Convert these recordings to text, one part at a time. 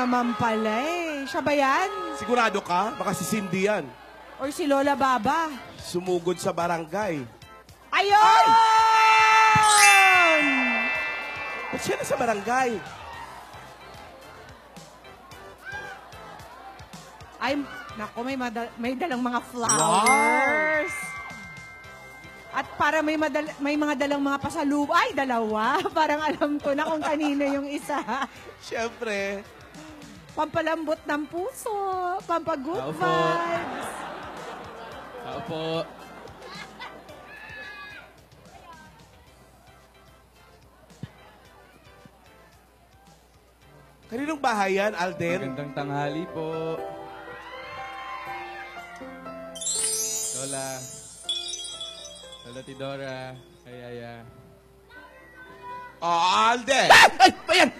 naman pala eh. Siya ba yan? Sigurado ka? Baka si Cindy yan. Or si Lola Baba? Sumugod sa barangay. Ayun! Ba't siya na sa barangay? Ay, naku, may dalang mga flowers. At para may mga dalang mga pasalubong. Ay, dalawa. Parang alam ko na kung kanino yung isa. Siyempre. Pampalambot ng puso. Pampagood Tao po. vibes. Tao po. Kaninong bahay yan, Alden? Magandang tanghali po. Lola. Lola Tidora. Ayaya. Oh, Alden! Ay, bayan!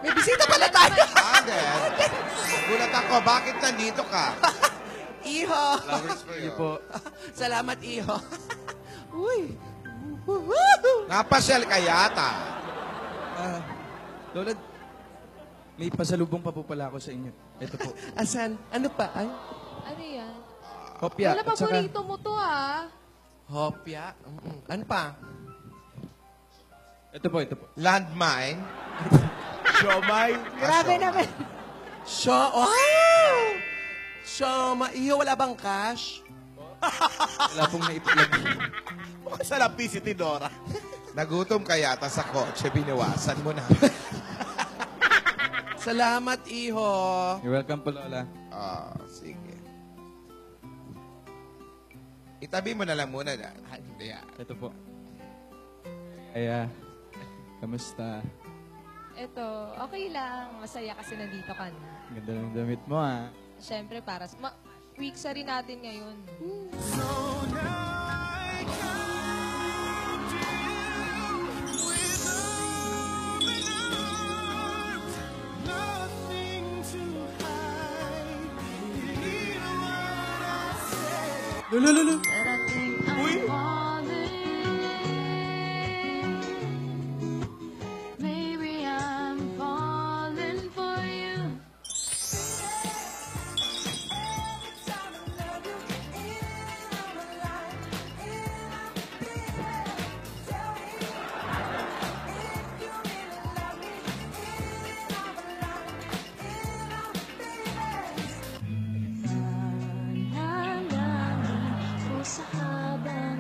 May bisita pala tayo! Alden! Gulat ako, bakit nandito ka? Iho! Flowers for Sige you. po. Salamat, Iho. Uy! Napasyal ka yata. Lola, may pasalubong pa po pala ako sa inyo. Ito po. Asan? Ano pa? Ay? Ano yan? Kopya. Wala, at saka- paborito mo to ah. Hopya? Ano pa? Ito po, ito po. Landmine. Siomay? Grabe naman. Wow! Siomay. Iho, wala bang cash? Wala pong naipulog. Mukhang salapi si Tidora. Nagutom ka yata sa kotse, biniwasan mo na. Salamat, Iho. You're welcome po, Lola. Sige. Itabi mo na lang muna. Hindi yan. Ito po. Kaya, kamusta? Eto, okay lang. Masaya kasi nandito ka na. Ganda ng damit mo, ah. Siyempre, para sa... week sa rin natin ngayon. Lolo. Uy! Maybe I'm falling for you. Sa habang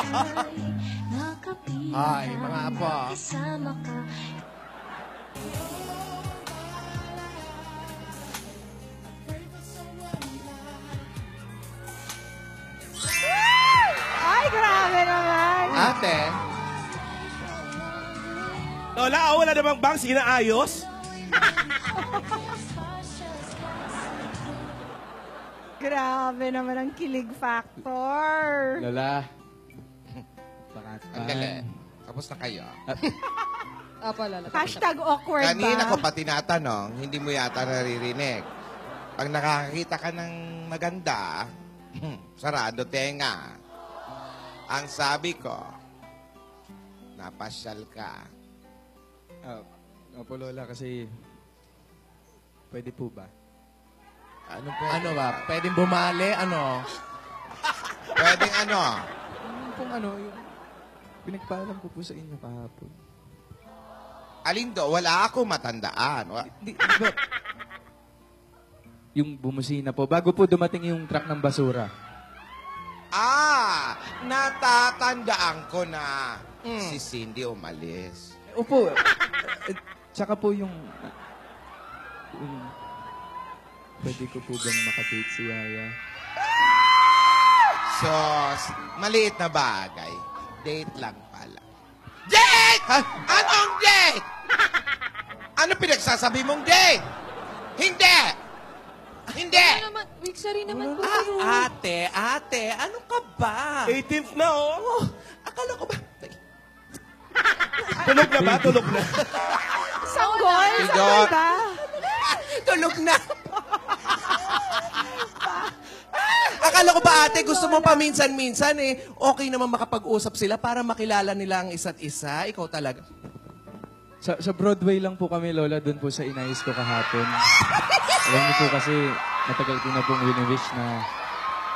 buhay, nakapiling Ay, mga apo. kasama ka. Ay, grabe naman. Ate, Lola, wala namang bangs. Sige na, ayos. Grabe naman ang kilig factor. Lola. Bakit ba? andali. Tapos na kayo. Lala. Hashtag awkward Kanina ba? ko pa tinatanong, hindi mo yata naririnig. Pag nakakakita ka ng maganda, sarado tenga. Ang sabi ko, napasyal ka. Opo, Lola, kasi pwede po ba? Ano po? Ano ba? Pwedeng bumali? Ano? Pwedeng ano? Yung pong ano, yung pinagpaalam ko po sa inyo kahapon. Alin do? Wala ako matandaan. Di ba? Yung bumusina po, bago po dumating yung truck ng basura. Natatandaan ko na si Cindy umalis. Opo. Tsaka po yung pwede ko po bang makadate si Yaya? So, maliit na bagay. Date lang pala. Date! Anong date? Ano pinagsasabi mong date? Hindi! Hindi! Ano naman, week sa rin naman po kayo. Ate, ano ka ba? 18th na, oh. Akala ko ba? Tulog na ba? Tulog na. Sanggol? Tidor. Sanggol ba? Tulog na. Akala ko ba, ate, gusto mo paminsan-minsan eh. Okay naman makapag-usap sila para makilala nila ang isa't isa. Ikaw talaga. Sa Broadway lang po kami, Lola, doon po sa inayos ko kahapon. Alam niyo po kasi, matagal ko na pong wini-wish na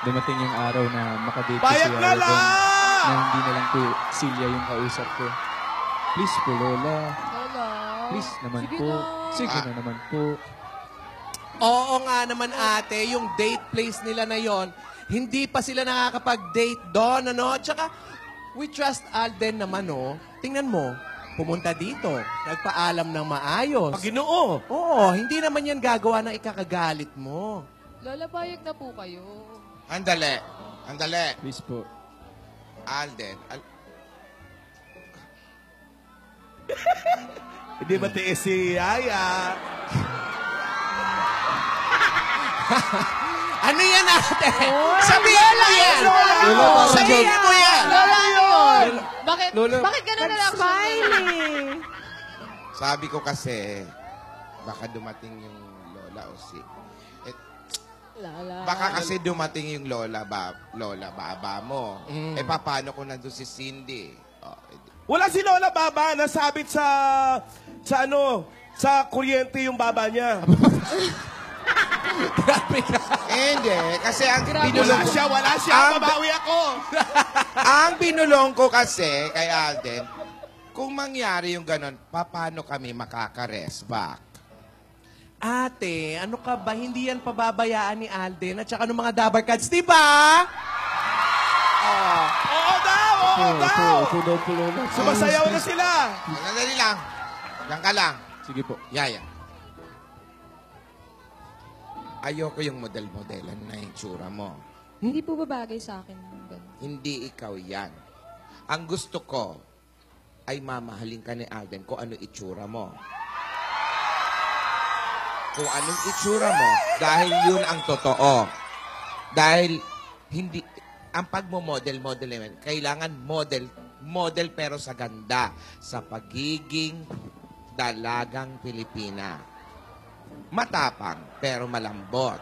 dumating yung araw na makadate ko si Bayad na Yaya lang! doon, na hindi na lang po Celia yung kausap ko. Please po, Lola. Lola. Please naman Sige po. na. Sige na naman po. Oo nga naman ate, yung date place nila na yon, hindi pa sila nakakapag-date doon, ano? Tsaka, we trust Alden naman, oh. Tingnan mo, pumunta dito, nagpaalam ng maayos. Ginoo. Oo, hindi naman yan gagawa ng ikakagalit mo. Lola, payag na po kayo. Andali. Andali. Please po. Alden. Hindi ba tiis si Yaya? Ano yan ate? Sabihin mo yan! Lola, Sabihin mo yan! Lola, ano yun? Bakit, Lola. bakit ganun na lang? Smiling. Sabi ko kasi, baka dumating yung lola o si... Lola. Baka kasi dumating yung lola baba mo. Eh, paano kung nandun si Cindy? Oh, Wala si Lola Baba, nasabit sa kuryente yung baba niya. Grabe ka. hindi, kasi ang Wala binulong ko, siya, babawi ako. ang binulong ko kasi kay Alden, kung mangyari yung ganon, paano kami makaka-rest back? Ate, ano ka ba? Hindi yan pababayaan ni Alden at saka ng mga Dabar Cats, di ba? Oo daw, oo daw. Opo daw po, Lola. Sumasayaw na sila. Sandali lang. Diyan ka lang. Sige po. Yaya. Ayoko yung model-modelan na yung tsura mo. Hindi po babagay sa akin. yung ganun. Hindi ikaw yan. Ang gusto ko ay mamahalin ka ni Alden kung ano itsura mo. Kung anong itsura mo, dahil yun ang totoo. Dahil hindi, ang pagmo-model, kailangan model pero sa ganda, sa pagiging dalagang Pilipina. Matapang, pero malambot.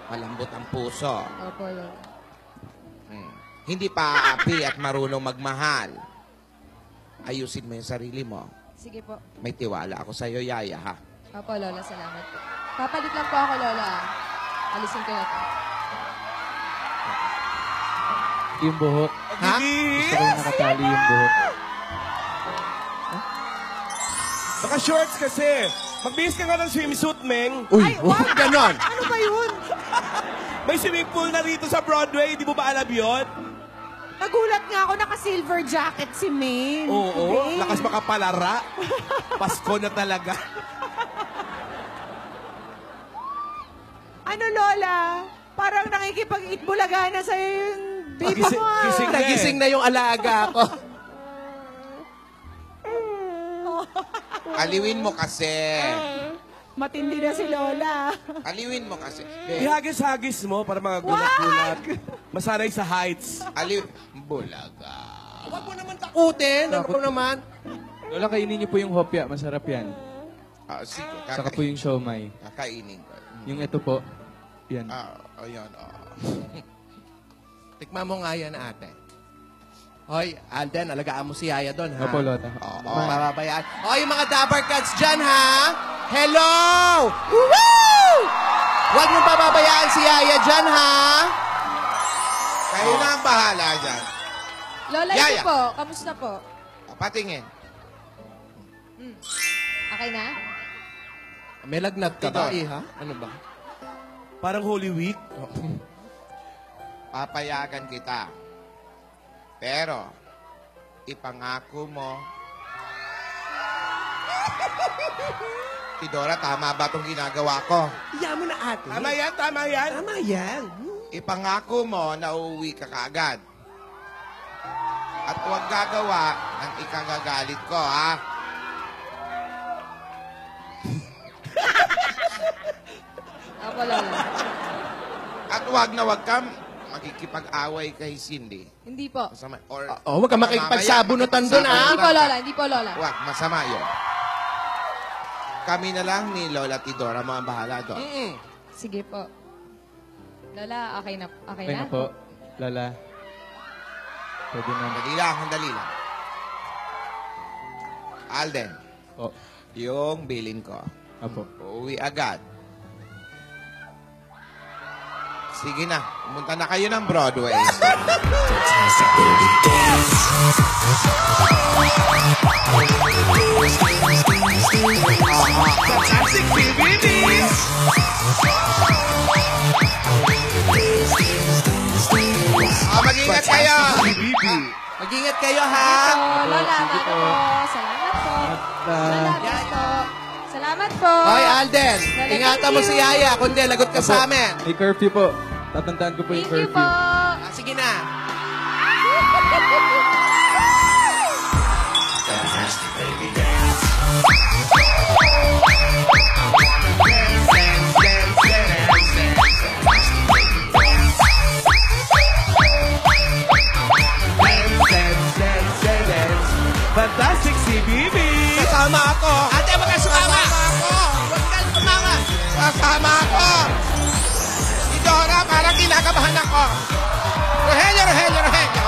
Malambot ang puso. Opo, Lola. Hindi pa aapi at marunong magmahal. Ayusin mo yung sarili mo. Sige po. May tiwala ako sa'yo, Yaya, ha? Opo, Lola. Salamat po. Papalit lang po ako, Lola. Alisin ko na to. Yung buhok. Ha? Gusto ko yung nakatali yung buhok. Naka-shorts kasi. Magbihis ka nga ng swimsuit, Meng. Uy, Ay, wag! ganon. Ano ba yun? May swimming pool na rito sa Broadway. Di mo ba alam yun? Nagulat nga ako, naka-silver jacket si Maine. Oo. Today. Lakas makapalara. Pasko na talaga. Ano, Lola? Parang nakikipag-itbulaga na sa'yo yung baby Gising- mo. gising na. Nagising na yung alaga ko. Aliwin mo kasi. Matindi na si Lola. Aliwin mo kasi. Ihagis-hagis mo para mga gulat-gulat. Masanay sa heights. Bulaga. Huwag mo naman takutin. Ano ko naman? Lola, kainin niyo po yung hopya. Masarap yan. Ah, sige, Saka po yung siomay. kakainin ko. Yung ito po. Yan. Ayun, Tikman mo nga yan, ate. Hoy, Alden, alagaan mo si Yaya doon, ha? Opo, Lola. Mababayaan. Hoy, mga Dabar Cats dyan, ha? Hello! Woo! Huwag mong pababayaan si Yaya dyan, ha? Kayo na ang bahala dyan. Lola, Yaya. ito po. Kamusta po? Patingin. Okay na? May lagnat ka ba, ha? Ano ba? Parang Holy Week. Papayagan kita. Pero, ipangako mo. Tidora, tama ba itong ginagawa ko? Iyan mo na, ate. Tama yan, tama yan. Tama yan. Ipangako mo na uuwi ka kaagad. At huwag gagawa ng ikagagalit ko, ha? Opo, Lola. At huwag kang makikipag-away kay Cindy. Hindi po. Masama. Or, Huwag ka makikipagsabunutan doon, ha? Hindi po, Lola. Hindi po, Lola. Huwag, masama yun. Kami na lang ni Lola Tidora mo ang bahala doon. Sige po. Lola, okay na. Okay, Okay na? na po. Lola. Pwede na. Handali lang. Alden, O, yung bilin ko. apo. Uuwi agad. Sige na, pumunta na kayo ng Broadway. Fantastic BBBs! Mag-ingat kayo! BBB. Mag-ingat kayo, ha? Oh, Lola, paano po? Salamat po. Lola, gusto. Salamat po. Hoy, Alden, ingatan mo si Yaya. Kundi, lagot ka sa amin. May curfew po. Tatandaan ko po yung Thank you curfew. po. Ah, sige na. Fantastic CBB! Kasama ako! Ate, wag kang sumama. Kasama ako! Huwag kang sumama. Kasama ako! Si Dora, parang kinakabahan ako. Rogelio, Rogelio, Rogelio.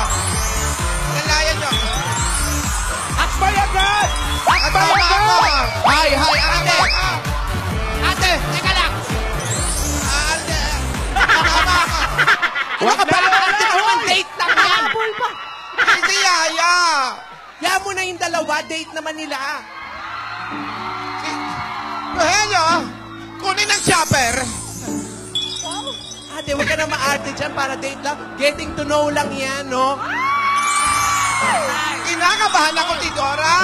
Nalayan nyo. Akbay agad! Akbay Kasama ako! agad! Hi, ate. Kasama ako! Ate, teka lang. Alde! Kasama ako! Ano ka ba? Ate, naman date lang yan. Habol pa. Si Yaya! Yan mo na yung dalawa, date naman nila. Rogelio, kunin ang chopper. Ate, huwag ka na maarte dyan para date lang. Getting to know lang yan, no? Kinakabahan ako, Tidora.